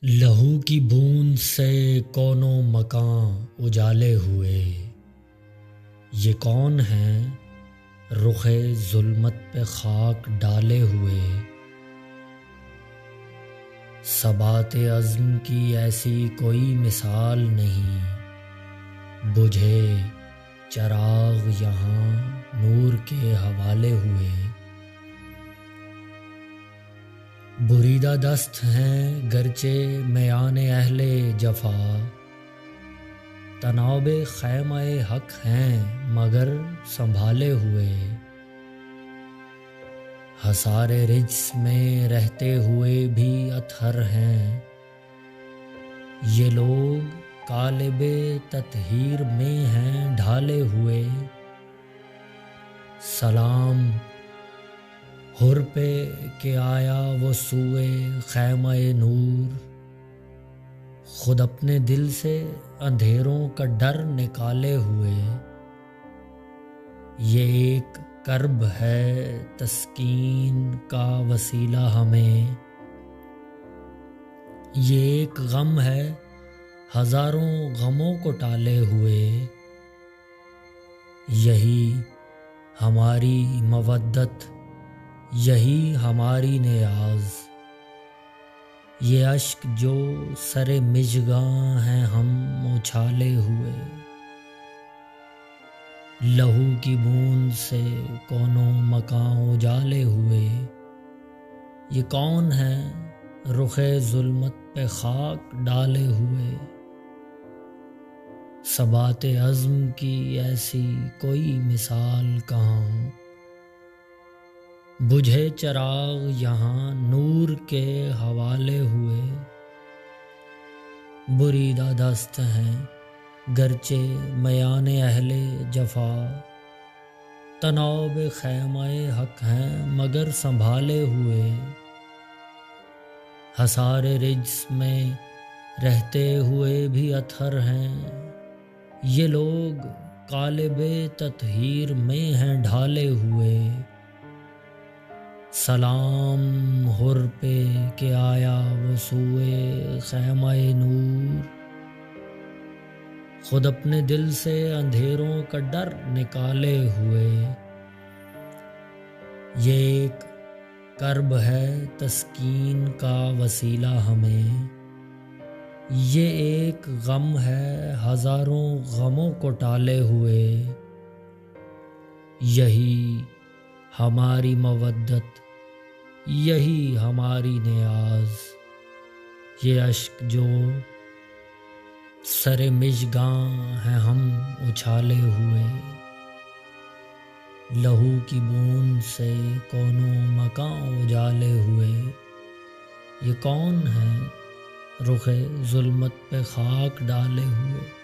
لہو کی بوند سے کون و مکان اجالے ہوئے، یہ کون ہیں رخ ظلمت پہ خاک ڈالے ہوئے۔ ثبات عزم کی ایسی کوئی مثال نہیں، بجھے چراغ یہاں نور کے حوالے ہوئے۔ بریدہ دست ہیں گرچہ میان اہل جفا، طناب خیمہ حق ہیں مگر سنبھالے ہوئے۔ حصار رجس میں رہتے ہوئے بھی اطہر ہیں، یہ لوگ قالب تطہیر میں ہیں ڈھالے ہوئے۔ سلام حر پہ کہ آیا وہ سوئے خیمہ نور، خود اپنے دل سے اندھیروں کا ڈر نکالے ہوئے۔ یہ ایک کرب ہے تسکین کا وسیلہ ہمیں، یہ ایک غم ہے ہزاروں غموں کو ٹالے ہوئے۔ یہی ہماری مودت، یہی ہماری نیاز، یہ اشک جو سر مژگاں ہیں ہم اچھالے ہوئے۔ لہو کی بوند سے کون و مکان اجالے ہوئے، یہ کون ہیں رخ ظلمت پہ خاک ڈالے ہوئے۔ ثبات عزم کی ایسی کوئی مثال کہاں، بجھے چراغ یہاں نور کے حوالے ہوئے۔ بریدہ دست ہیں گرچہ میان اہل جفا، طناب خیمہ حق ہیں مگر سنبھالے ہوئے۔ حصار رجس میں رہتے ہوئے بھی اطہر ہیں، یہ لوگ قالب تطہیر میں ہیں ڈھالے ہوئے۔ سلام حر پہ کہ آیا وہ سوئے خیمہ نور، خود اپنے دل سے اندھیروں کا ڈر نکالے ہوئے۔ یہ ایک کرب ہے تسکین کا وسیلہ ہمیں، یہ ایک غم ہے ہزاروں غموں کو ٹالے ہوئے۔ یہی ہماری مودت، یہی ہماری نیاز، یہ اشک جو سر مژگاں ہیں ہم اچھالے ہوئے۔ لہو کی بوند سے کون و مکان اجالے ہوئے، یہ کون ہیں رخ ظلمت پہ خاک ڈالے ہوئے۔